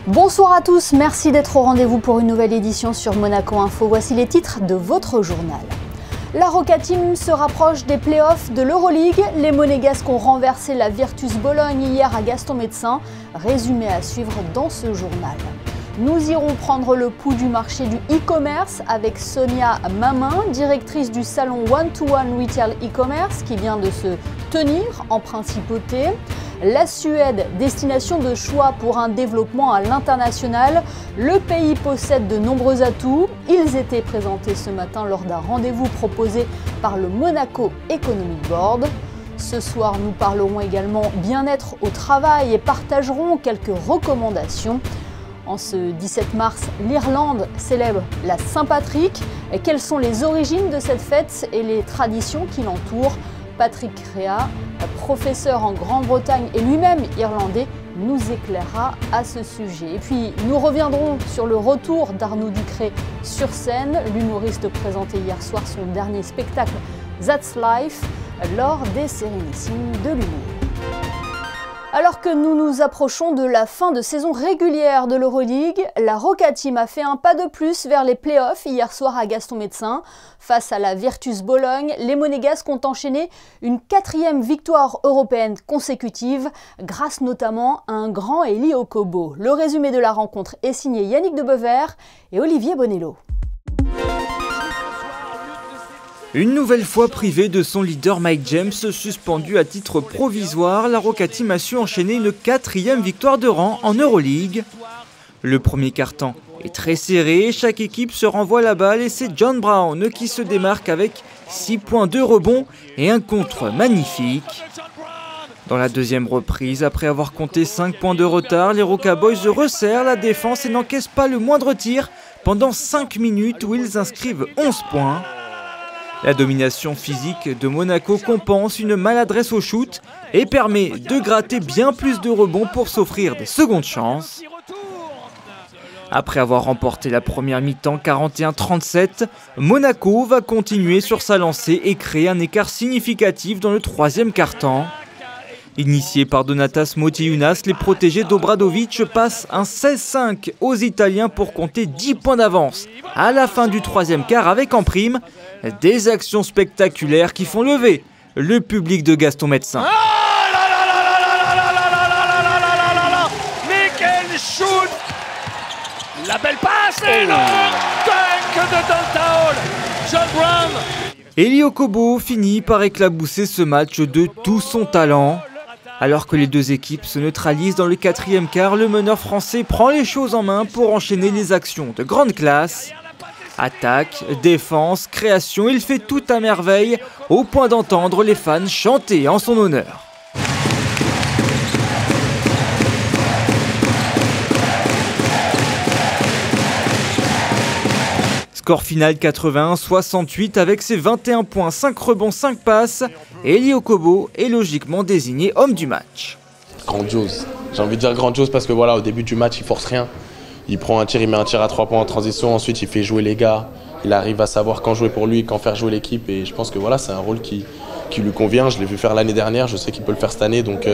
Bonsoir à tous, merci d'être au rendez-vous pour une nouvelle édition sur Monaco Info. Voici les titres de votre journal. La Roca Team se rapproche des playoffs de l'Euroleague. Les Monégasques ont renversé la Virtus Bologne hier à Gaston Médecin. Résumé à suivre dans ce journal. Nous irons prendre le pouls du marché du e-commerce avec Sonia Mamin, directrice du salon One-to-One Retail e-commerce qui vient de se tenir en principauté. La Suède, destination de choix pour un développement à l'international. Le pays possède de nombreux atouts. Ils étaient présentés ce matin lors d'un rendez-vous proposé par le Monaco Economic Board. Ce soir, nous parlerons également bien-être au travail et partagerons quelques recommandations. En ce 17 mars, l'Irlande célèbre la Saint-Patrick. Quelles sont les origines de cette fête et les traditions qui l'entourent? Patrick Réa, professeur en Grande-Bretagne et lui-même irlandais, nous éclairera à ce sujet. Et puis, nous reviendrons sur le retour d'Arnaud Ducré sur scène. L'humoriste présentait hier soir son dernier spectacle, That's Life, lors des Sérénissimes de l'humour. Alors que nous nous approchons de la fin de saison régulière de l'Euroleague, la Roca Team a fait un pas de plus vers les playoffs hier soir à Gaston Médecin. Face à la Virtus Bologne, les Monégasques ont enchaîné une 4e victoire européenne consécutive, grâce notamment à un grand Elie Okobo. Le résumé de la rencontre est signé Yannick Debevere et Olivier Bonello. Une nouvelle fois privée de son leader Mike James, suspendu à titre provisoire, la Roca Team a su enchaîner une 4e victoire de rang en Euroleague. Le premier quart-temps est très serré, chaque équipe se renvoie la balle et c'est John Brown qui se démarque avec 6 points de rebond et un contre magnifique. Dans la deuxième reprise, après avoir compté 5 points de retard, les Roca Boys resserrent la défense et n'encaissent pas le moindre tir pendant 5 minutes où ils inscrivent 11 points. La domination physique de Monaco compense une maladresse au shoot et permet de gratter bien plus de rebonds pour s'offrir des secondes chances. Après avoir remporté la première mi-temps 41-37, Monaco va continuer sur sa lancée et créer un écart significatif dans le troisième quart-temps. Initiés par Donatas Motiejunas, les protégés d'Obradovic passent un 16-5 aux Italiens pour compter 10 points d'avance à la fin du troisième quart avec en prime des actions spectaculaires qui font lever le public de Gaston Médecin. Mais quel shoot! La belle passe et le dunk de Donta Hall! John Brown! Elie Okobo finit par éclabousser ce match de tout son talent. Alors que les deux équipes se neutralisent dans le 4e quart, le meneur français prend les choses en main pour enchaîner les actions de grande classe. Attaque, défense, création, il fait tout à merveille, au point d'entendre les fans chanter en son honneur. Score final 81-68 avec ses 21 points, 5 rebonds, 5 passes. Elie Okobo est logiquement désigné homme du match. Grandiose. J'ai envie de dire grandiose parce que voilà, au début du match, il force rien. Il prend un tir, il met un tir à 3 points en transition, ensuite il fait jouer les gars. Il arrive à savoir quand jouer pour lui, quand faire jouer l'équipe. Et je pense que voilà, c'est un rôle qui lui convient. Je l'ai vu faire l'année dernière, je sais qu'il peut le faire cette année. Donc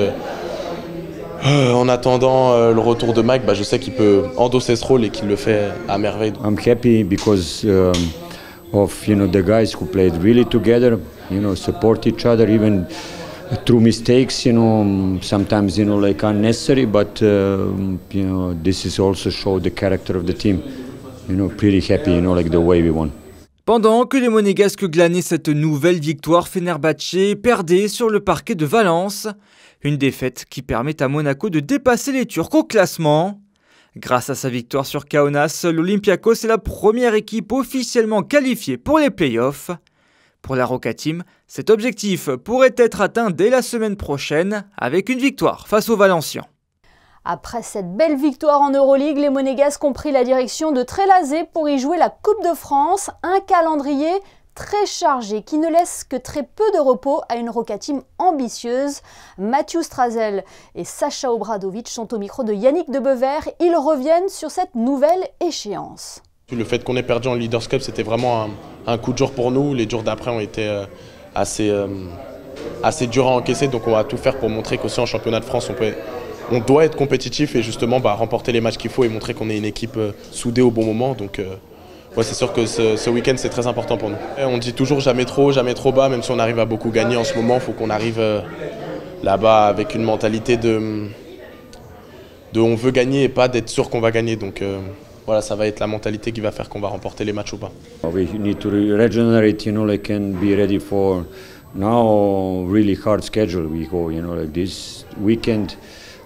en attendant le retour de Mike, je sais qu'il peut endosser ce rôle et qu'il le fait à merveille. I'm happy because of the guys who played really together, support each other even through mistakes, sometimes like unnecessary, but this is also show the character of the team. Pretty happy, like the way we won. Pendant que les Monégasques glanaient cette nouvelle victoire, Fenerbahçe perdait sur le parquet de Valence. Une défaite qui permet à Monaco de dépasser les Turcs au classement. Grâce à sa victoire sur Kaunas, l'Olympiakos est la première équipe officiellement qualifiée pour les playoffs. Pour la Roca Team, cet objectif pourrait être atteint dès la semaine prochaine avec une victoire face aux Valencians. Après cette belle victoire en Euroleague, les Monégasques ont pris la direction de Trélazé pour y jouer la Coupe de France, un calendrier très chargé qui ne laisse que très peu de repos à une Roca Team ambitieuse. Mathieu Strazel et Sacha Obradovic sont au micro de Yannick Debevere. Ils reviennent sur cette nouvelle échéance. Le fait qu'on ait perdu en Leaders Cup, c'était vraiment un coup de jour pour nous. Les jours d'après ont été assez durs à encaisser, donc on va tout faire pour montrer qu'aussi en championnat de France, on doit être compétitif et justement remporter les matchs qu'il faut et montrer qu'on est une équipe soudée au bon moment. Donc ouais, c'est sûr que ce week-end c'est très important pour nous. Et on dit toujours jamais trop bas, même si on arrive à beaucoup gagner en ce moment, il faut qu'on arrive là-bas avec une mentalité de on veut gagner et pas d'être sûr qu'on va gagner. Donc voilà, ça va être la mentalité qui va faire qu'on va remporter les matchs ou pas. We need to regenerate, like and be ready for now really hard schedule. We go, like this weekend,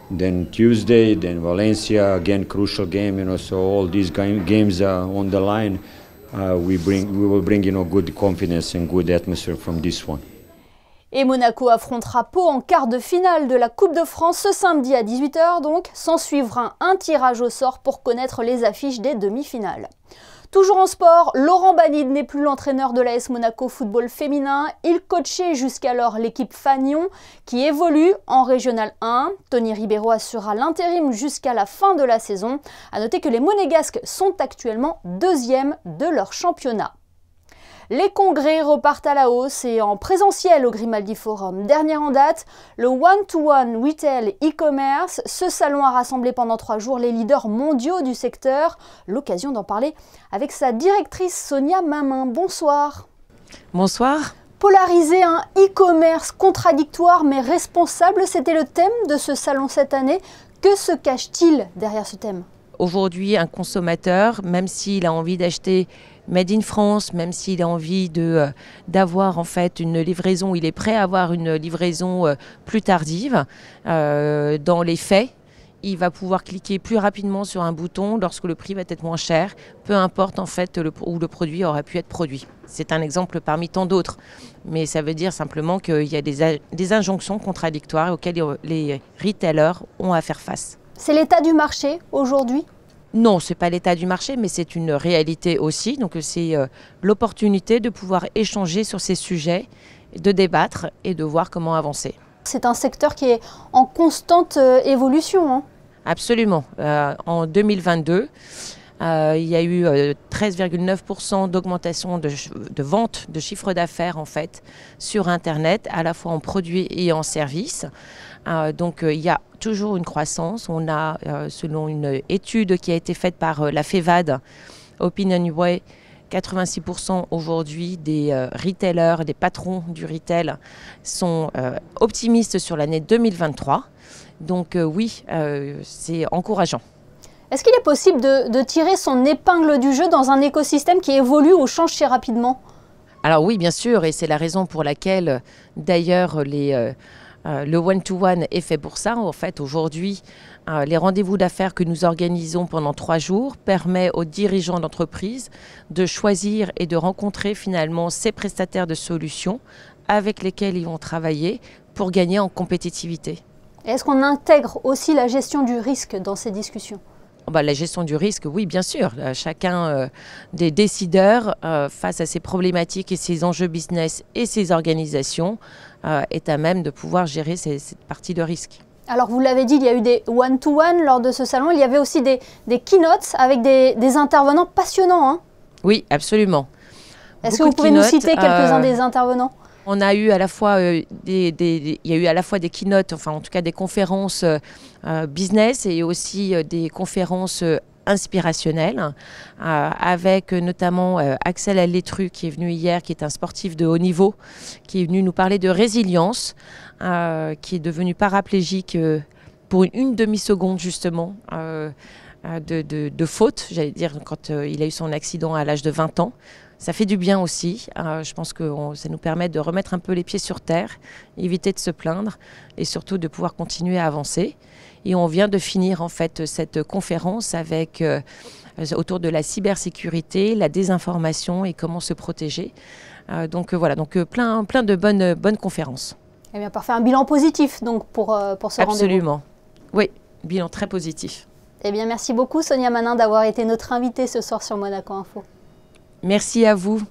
then Tuesday, then Valencia, again crucial game, so all these games are on the line. We will bring, good confidence and good atmosphere from this one. Et Monaco affrontera Pau en quart de finale de la Coupe de France ce samedi à 18 h donc. S'en suivra un tirage au sort pour connaître les affiches des demi-finales. Toujours en sport, Laurent Banide n'est plus l'entraîneur de l'AS Monaco football féminin. Il coachait jusqu'alors l'équipe Fagnon qui évolue en Régional 1. Tony Ribeiro assurera l'intérim jusqu'à la fin de la saison. A noter que les Monégasques sont actuellement 2e de leur championnat. Les congrès repartent à la hausse et en présentiel au Grimaldi Forum. Dernier en date, le One-to-One Retail e-commerce. Ce salon a rassemblé pendant 3 jours les leaders mondiaux du secteur. L'occasion d'en parler avec sa directrice Sonia Mamin. Bonsoir. Bonsoir. Polariser un e-commerce contradictoire mais responsable, c'était le thème de ce salon cette année. Que se cache-t-il derrière ce thème ? Aujourd'hui, un consommateur, même s'il a envie d'acheter Made in France, même s'il a envie d'avoir en fait une livraison, il est prêt à avoir une livraison plus tardive. Dans les faits, il va pouvoir cliquer plus rapidement sur un bouton lorsque le prix va être moins cher, peu importe en fait où le produit aurait pu être produit. C'est un exemple parmi tant d'autres, mais ça veut dire simplement qu'il y a des injonctions contradictoires auxquelles les retailers ont à faire face. C'est l'état du marché aujourd'hui ? Non, ce n'est pas l'état du marché, mais c'est une réalité aussi. Donc c'est l'opportunité de pouvoir échanger sur ces sujets, de débattre et de voir comment avancer. C'est un secteur qui est en constante évolution, hein ? Absolument. En 2022, il y a eu 13,9% d'augmentation de vente de chiffre d'affaires en fait sur Internet, à la fois en produits et en services. Donc il y a toujours une croissance. On a, selon une étude qui a été faite par la FEVAD, Opinionway, 86% aujourd'hui des retailers, des patrons du retail sont optimistes sur l'année 2023. Donc oui, c'est encourageant. Est-ce qu'il est possible de tirer son épingle du jeu dans un écosystème qui évolue ou change si rapidement ? Alors oui, bien sûr, et c'est la raison pour laquelle d'ailleurs le one-to-one est fait pour ça. En fait, aujourd'hui, les rendez-vous d'affaires que nous organisons pendant 3 jours permet aux dirigeants d'entreprise de choisir et de rencontrer finalement ces prestataires de solutions avec lesquels ils vont travailler pour gagner en compétitivité. Est-ce qu'on intègre aussi la gestion du risque dans ces discussions ? La gestion du risque, oui, bien sûr. Chacun des décideurs, face à ces problématiques et ces enjeux business et ces organisations, est à même de pouvoir gérer cette partie de risque. Alors, vous l'avez dit, il y a eu des one-to-one lors de ce salon. Il y avait aussi des keynotes avec des intervenants passionnants, hein ? Oui, absolument. Est-ce que vous pouvez nous citer quelques-uns des intervenants ? On a eu à la fois il y a eu à la fois des keynotes, enfin en tout cas des conférences business et aussi des conférences inspirationnelles, avec notamment Axel Alletru qui est venu hier, qui est un sportif de haut niveau, qui est venu nous parler de résilience, qui est devenu paraplégique pour une demi-seconde justement de faute, j'allais dire, quand il a eu son accident à l'âge de 20 ans. Ça fait du bien aussi. Je pense que ça nous permet de remettre un peu les pieds sur terre, éviter de se plaindre et surtout de pouvoir continuer à avancer. Et on vient de finir en fait cette conférence avec autour de la cybersécurité, la désinformation et comment se protéger. Donc voilà, plein de bonnes conférences. Eh bien, parfait. Un bilan positif donc pour ce rendez-vous. Absolument. Oui, bilan très positif. Eh bien, merci beaucoup Sonia Manin d'avoir été notre invitée ce soir sur Monaco Info. Merci à vous.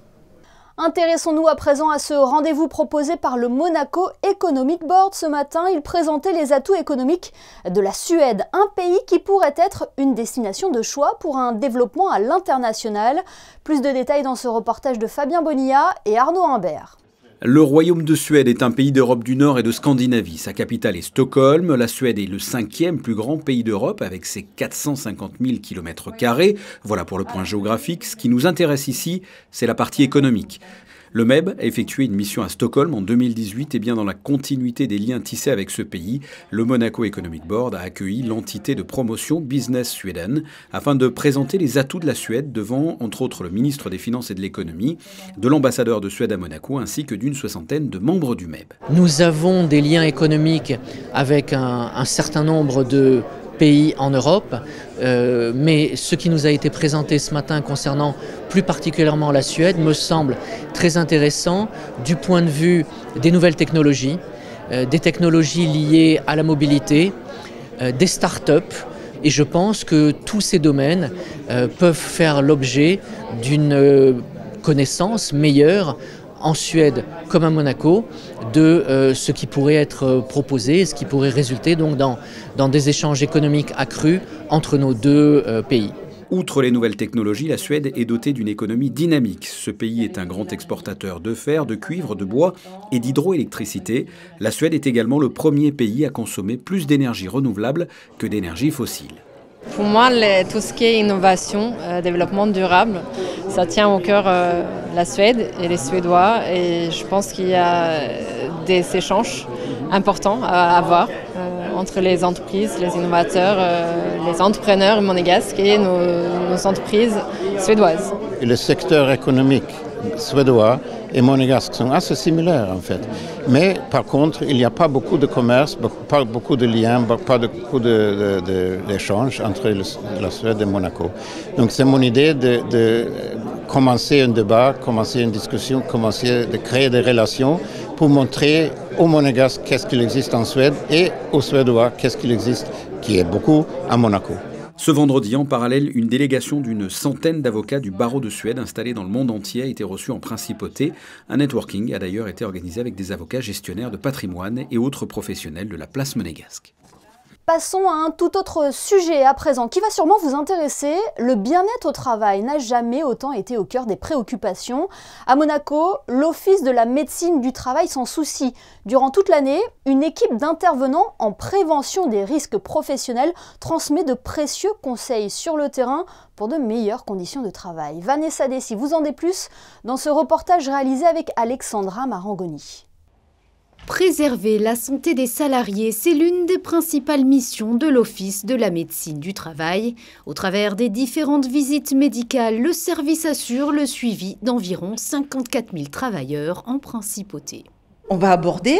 Intéressons-nous à présent à ce rendez-vous proposé par le Monaco Economic Board. Ce matin, il présentait les atouts économiques de la Suède, un pays qui pourrait être une destination de choix pour un développement à l'international. Plus de détails dans ce reportage de Fabien Bonilla et Arnaud Humbert. Le Royaume de Suède est un pays d'Europe du Nord et de Scandinavie. Sa capitale est Stockholm. La Suède est le 5e plus grand pays d'Europe avec ses 450 000 km². Voilà pour le point géographique. Ce qui nous intéresse ici, c'est la partie économique. Le MEB a effectué une mission à Stockholm en 2018 et bien dans la continuité des liens tissés avec ce pays, le Monaco Economic Board a accueilli l'entité de promotion Business Sweden afin de présenter les atouts de la Suède devant, entre autres, le ministre des Finances et de l'Économie, de l'ambassadeur de Suède à Monaco ainsi que d'une soixantaine de membres du MEB. Nous avons des liens économiques avec un certain nombre de pays en Europe, mais ce qui nous a été présenté ce matin concernant plus particulièrement la Suède me semble très intéressant du point de vue des nouvelles technologies, des technologies liées à la mobilité, des start-up, et je pense que tous ces domaines peuvent faire l'objet d'une connaissance meilleure en Suède comme à Monaco, de ce qui pourrait être proposé, ce qui pourrait résulter donc dans des échanges économiques accrus entre nos deux pays. Outre les nouvelles technologies, la Suède est dotée d'une économie dynamique. Ce pays est un grand exportateur de fer, de cuivre, de bois et d'hydroélectricité. La Suède est également le premier pays à consommer plus d'énergie renouvelable que d'énergie fossile. Pour moi, tout ce qui est innovation, développement durable, ça tient au cœur la Suède et les Suédois. Et je pense qu'il y a des échanges importants à avoir entre les entreprises, les innovateurs, les entrepreneurs monégasques et nos entreprises suédoises. Le secteur économique suédois et monégasque sont assez similaires en fait. Mais par contre, il n'y a pas beaucoup de commerce, pas beaucoup de liens, pas beaucoup d'échanges entre la Suède et Monaco. Donc c'est mon idée de commencer un débat, commencer une discussion, commencer de créer des relations pour montrer aux Monégasques qu'est-ce qu'il existe en Suède et aux Suédois qu'est-ce qu'il existe, qui est beaucoup, à Monaco. Ce vendredi, en parallèle, une délégation d'une centaine d'avocats du barreau de Suède installés dans le monde entier a été reçue en principauté. Un networking a d'ailleurs été organisé avec des avocats gestionnaires de patrimoine et autres professionnels de la place monégasque. Passons à un tout autre sujet à présent qui va sûrement vous intéresser. Le bien-être au travail n'a jamais autant été au cœur des préoccupations. À Monaco, l'Office de la médecine du travail s'en soucie. Durant toute l'année, une équipe d'intervenants en prévention des risques professionnels transmet de précieux conseils sur le terrain pour de meilleures conditions de travail. Vanessa Dessy vous en dit plus dans ce reportage réalisé avec Alexandra Marangoni. Préserver la santé des salariés, c'est l'une des principales missions de l'Office de la médecine du travail. Au travers des différentes visites médicales, le service assure le suivi d'environ 54 000 travailleurs en principauté. On va aborder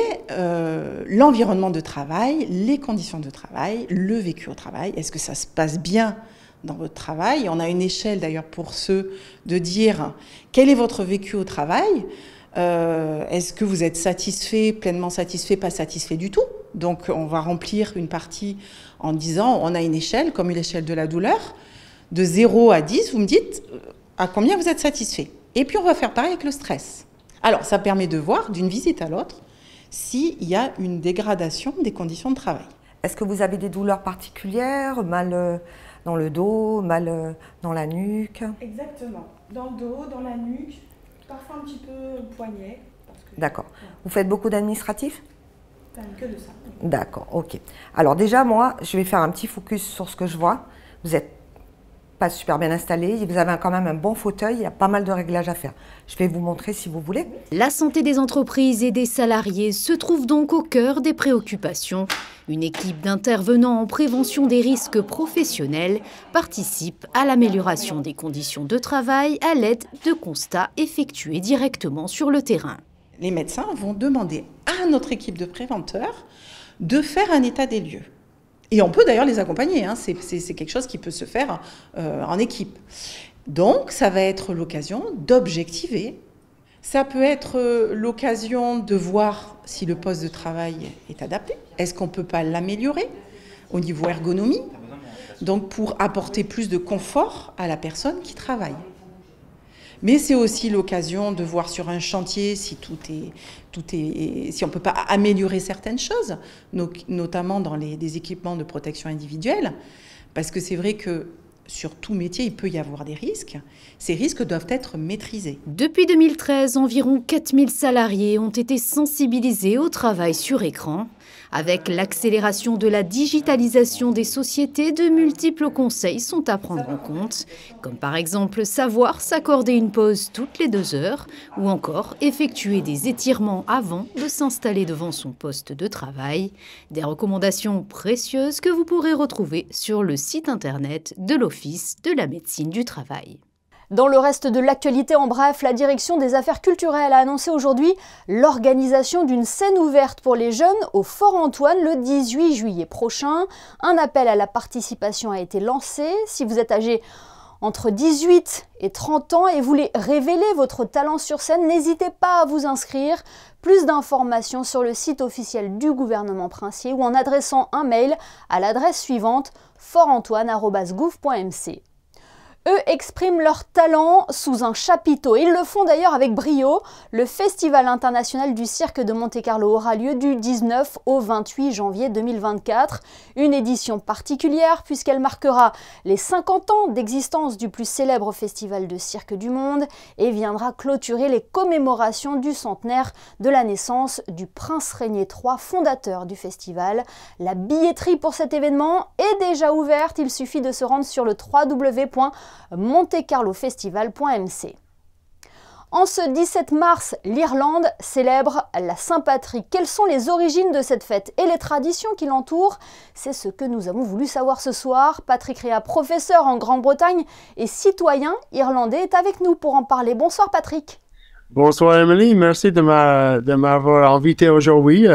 l'environnement de travail, les conditions de travail, le vécu au travail. Est-ce que ça se passe bien dans votre travail? On a une échelle d'ailleurs pour ceux de dire quel est votre vécu au travail. Est-ce que vous êtes satisfait, pleinement satisfait, pas satisfait du tout? Donc on va remplir une partie en disant, on a une échelle, comme une échelle de la douleur, de 0 à 10, vous me dites à combien vous êtes satisfait. Et puis on va faire pareil avec le stress. Alors ça permet de voir d'une visite à l'autre s'il y a une dégradation des conditions de travail. Est-ce que vous avez des douleurs particulières, mal dans le dos, mal dans la nuque? Exactement, dans le dos, dans la nuque. Parfois un petit peu poignet. D'accord. Vous faites beaucoup d'administratifs? Que de ça. D'accord, ok. Alors déjà, moi, je vais faire un petit focus sur ce que je vois. Vous n'êtes pas super bien installé, vous avez quand même un bon fauteuil, il y a pas mal de réglages à faire. Je vais vous montrer si vous voulez. La santé des entreprises et des salariés se trouve donc au cœur des préoccupations. Une équipe d'intervenants en prévention des risques professionnels participe à l'amélioration des conditions de travail à l'aide de constats effectués directement sur le terrain. Les médecins vont demander à notre équipe de préventeurs de faire un état des lieux. Et on peut d'ailleurs les accompagner, hein. C'est quelque chose qui peut se faire en équipe. Donc ça va être l'occasion d'objectiver. Ça peut être l'occasion de voir si le poste de travail est adapté. Est-ce qu'on ne peut pas l'améliorer au niveau ergonomie? Donc pour apporter plus de confort à la personne qui travaille. Mais c'est aussi l'occasion de voir sur un chantier si si on ne peut pas améliorer certaines choses, notamment dans des équipements de protection individuelle. Parce que c'est vrai que sur tout métier, il peut y avoir des risques. Ces risques doivent être maîtrisés. Depuis 2013, environ 4000 salariés ont été sensibilisés au travail sur écran. Avec l'accélération de la digitalisation des sociétés, de multiples conseils sont à prendre en compte, comme par exemple savoir s'accorder une pause toutes les 2 heures ou encore effectuer des étirements avant de s'installer devant son poste de travail. Des recommandations précieuses que vous pourrez retrouver sur le site internet de l'Office de la médecine du travail. Dans le reste de l'actualité, en bref, la direction des affaires culturelles a annoncé aujourd'hui l'organisation d'une scène ouverte pour les jeunes au Fort Antoine le 18 juillet prochain. Un appel à la participation a été lancé. Si vous êtes âgé entre 18 et 30 ans et voulez révéler votre talent sur scène, n'hésitez pas à vous inscrire. Plus d'informations sur le site officiel du gouvernement princier ou en adressant un mail à l'adresse suivante fortantoine@gouv.mc. Eux expriment leur talent sous un chapiteau. Ils le font d'ailleurs avec brio. Le Festival international du cirque de Monte-Carlo aura lieu du 19 au 28 janvier 2024. Une édition particulière puisqu'elle marquera les 50 ans d'existence du plus célèbre festival de cirque du monde et viendra clôturer les commémorations du centenaire de la naissance du prince Régnier III, fondateur du festival. La billetterie pour cet événement est déjà ouverte. Il suffit de se rendre sur le www.montecarlofestival.mc. En ce 17 mars, l'Irlande célèbre la Saint-Patrick. Quelles sont les origines de cette fête et les traditions qui l'entourent? C'est ce que nous avons voulu savoir ce soir. Patrick Rea, professeur en Grande-Bretagne et citoyen irlandais, est avec nous pour en parler. Bonsoir Patrick. Bonsoir Emily, merci de m'avoir invité aujourd'hui.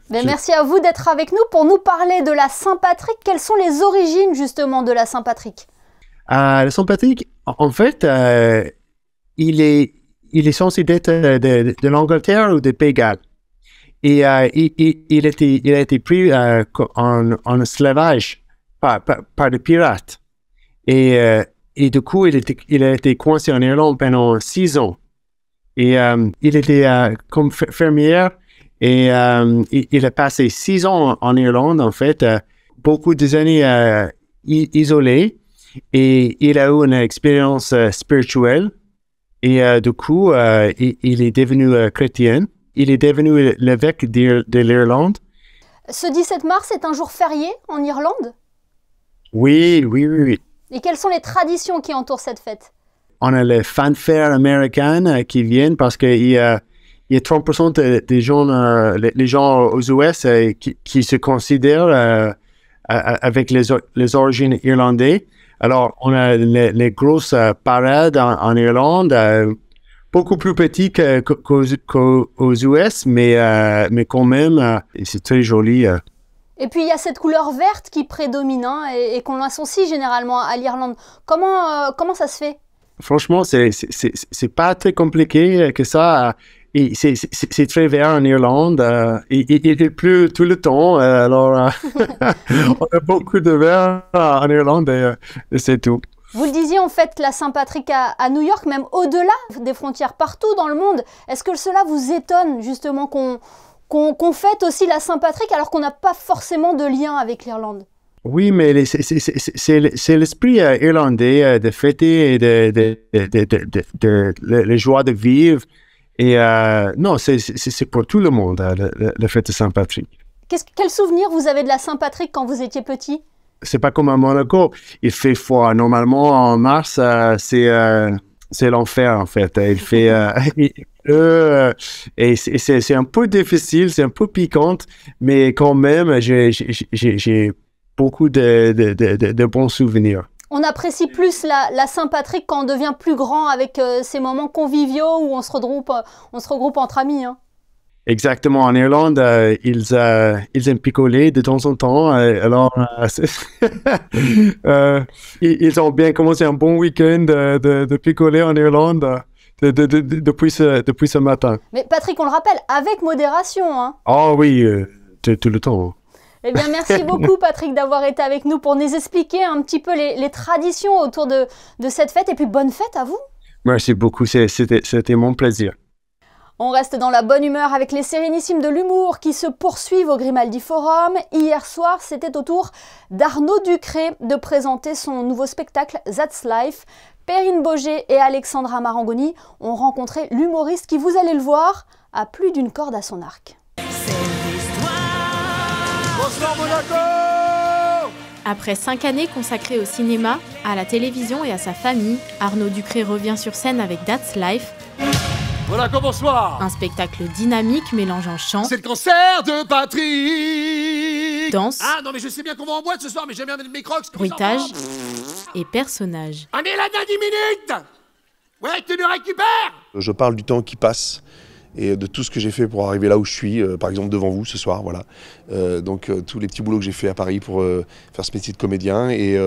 Merci à vous d'être avec nous pour nous parler de la Saint-Patrick. Quelles sont les origines justement de la Saint-Patrick? La Saint-Patrick, en fait, il est censé être de l'Angleterre ou de Pays de Galles. Et il a été pris en esclavage par des pirates. Et du coup, il a été coincé en Irlande pendant 6 ans. Et il était comme fermier et il a passé 6 ans en Irlande, en fait, beaucoup d'années isolé. Et il a eu une expérience spirituelle. Et du coup, il est devenu chrétien. Il est devenu l'évêque de l'Irlande. Ce 17 mars est un jour férié en Irlande? Oui. Et quelles sont les traditions qui entourent cette fête? On a les fanfares américaines qui viennent parce qu'il y a 30% des gens, les gens aux US qui se considèrent avec les origines irlandaises. Alors, on a les grosses parades en Irlande, beaucoup plus petites qu'aux US, mais quand même, c'est très joli. Et puis, il y a cette couleur verte qui prédomine et qu'on associe généralement à l'Irlande. Comment ça se fait? Franchement, c'est pas très compliqué que ça. C'est très vert en Irlande. Il pleut tout le temps. Alors, on a beaucoup de vert en Irlande et c'est tout. Vous le disiez, on fête la Saint-Patrick à New York, même au-delà des frontières, partout dans le monde. Est-ce que cela vous étonne justement qu'on fête aussi la Saint-Patrick alors qu'on n'a pas forcément de lien avec l'Irlande? Oui, mais c'est l'esprit irlandais de fêter et de la joie de vivre. Et non, c'est pour tout le monde, la fête de Saint-Patrick. Quel souvenir vous avez de la Saint-Patrick quand vous étiez petit? C'est pas comme à Monaco. Il fait froid. Normalement, en mars, c'est l'enfer, en fait. Il fait... et c'est un peu difficile, c'est un peu piquant, mais quand même, j'ai beaucoup de bons souvenirs. On apprécie plus la Saint-Patrick quand on devient plus grand avec ces moments conviviaux où on se regroupe entre amis. Hein. Exactement. En Irlande, ils aiment picoler de temps en temps. Alors, ils ont bien commencé un bon week-end de picoler en Irlande depuis ce matin. Mais Patrick, on le rappelle, avec modération. Hein. Ah oui, tout le temps. Eh bien, merci beaucoup, Patrick, d'avoir été avec nous pour nous expliquer un petit peu les traditions autour de cette fête. Et puis, bonne fête à vous. Merci beaucoup, c'était mon plaisir. On reste dans la bonne humeur avec les sérénissimes de l'humour qui se poursuivent au Grimaldi Forum. Hier soir, c'était au tour d'Arnaud Ducré de présenter son nouveau spectacle That's Life. Perrine Boger et Alexandra Marangoni ont rencontré l'humoriste qui, vous allez le voir, a plus d'une corde à son arc. Bonsoir Monaco! Après 5 années consacrées au cinéma, à la télévision et à sa famille, Arnaud Ducré revient sur scène avec That's Life. Monaco, bonsoir! Un spectacle dynamique mélangeant chant, C'est le concert de Patrick! danse, Ah non mais je sais bien qu'on va en boîte ce soir, mais j'aime bien mettre mes crocs. bruitage et personnages. On est là dans 10 minutes! Ouais, tu nous récupères! Je parle du temps qui passe et de tout ce que j'ai fait pour arriver là où je suis, par exemple devant vous ce soir, voilà. Donc tous les petits boulots que j'ai fait à Paris pour faire ce métier de comédien et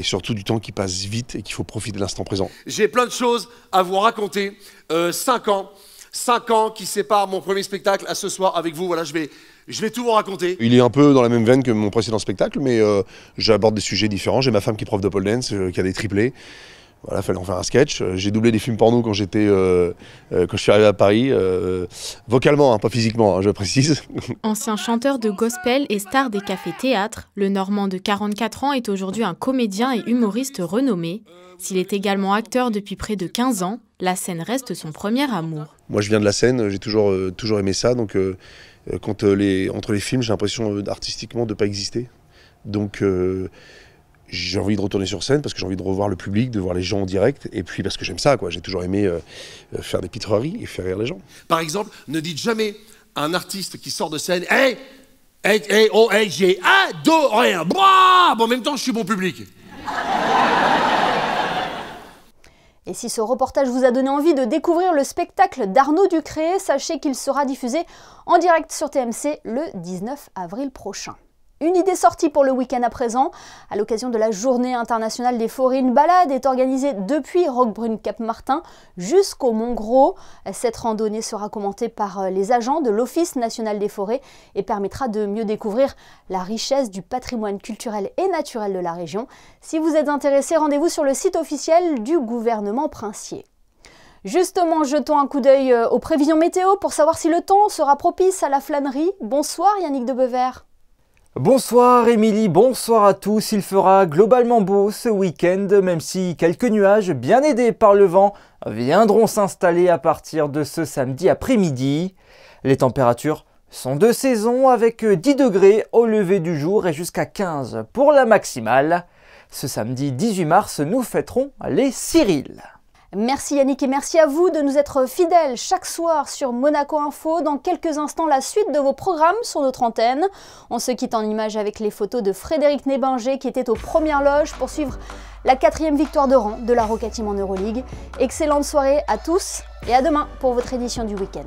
surtout du temps qui passe vite et qu'il faut profiter de l'instant présent. J'ai plein de choses à vous raconter. 5 ans qui séparent mon premier spectacle à ce soir avec vous. Voilà, je vais tout vous raconter. Il est un peu dans la même veine que mon précédent spectacle, mais j'aborde des sujets différents. J'ai ma femme qui est prof de pole dance, qui a des triplés. Voilà, fallait en faire un sketch. J'ai doublé des films porno quand je suis arrivé à Paris, vocalement, hein, pas physiquement, hein, je précise. Ancien chanteur de gospel et star des cafés-théâtres, le Normand de 44 ans est aujourd'hui un comédien et humoriste renommé. S'il est également acteur depuis près de 15 ans, la scène reste son premier amour. Moi, je viens de la scène, j'ai toujours aimé ça. Donc, entre les films, j'ai l'impression artistiquement de ne pas exister. Donc, j'ai envie de retourner sur scène parce que j'ai envie de revoir le public, de voir les gens en direct, et puis parce que j'aime ça, quoi. J'ai toujours aimé faire des pitreries et faire rire les gens. Par exemple, ne dites jamais à un artiste qui sort de scène « Hey, j'ai adoré !» Bon, en même temps, je suis bon public. Et si ce reportage vous a donné envie de découvrir le spectacle d'Arnaud Ducré, sachez qu'il sera diffusé en direct sur TMC le 19 avril prochain. Une idée sortie pour le week-end à présent. À l'occasion de la Journée internationale des forêts, une balade est organisée depuis Roquebrune-Cap-Martin jusqu'au Mont-Gros. Cette randonnée sera commentée par les agents de l'Office national des forêts et permettra de mieux découvrir la richesse du patrimoine culturel et naturel de la région. Si vous êtes intéressé, rendez-vous sur le site officiel du gouvernement princier. Justement, jetons un coup d'œil aux prévisions météo pour savoir si le temps sera propice à la flânerie. Bonsoir Yannick de Bever. Bonsoir Émilie, bonsoir à tous. Il fera globalement beau ce week-end, même si quelques nuages, bien aidés par le vent, viendront s'installer à partir de ce samedi après-midi. Les températures sont de saison avec 10 degrés au lever du jour et jusqu'à 15 pour la maximale. Ce samedi 18 mars, nous fêterons les Cyrils. Merci Yannick et merci à vous de nous être fidèles chaque soir sur Monaco Info. Dans quelques instants, la suite de vos programmes sur notre antenne. On se quitte en images avec les photos de Frédéric Nébinger qui était aux premières loges pour suivre la 4e victoire de rang de la Roca Team en Euroleague. Excellente soirée à tous et à demain pour votre édition du week-end.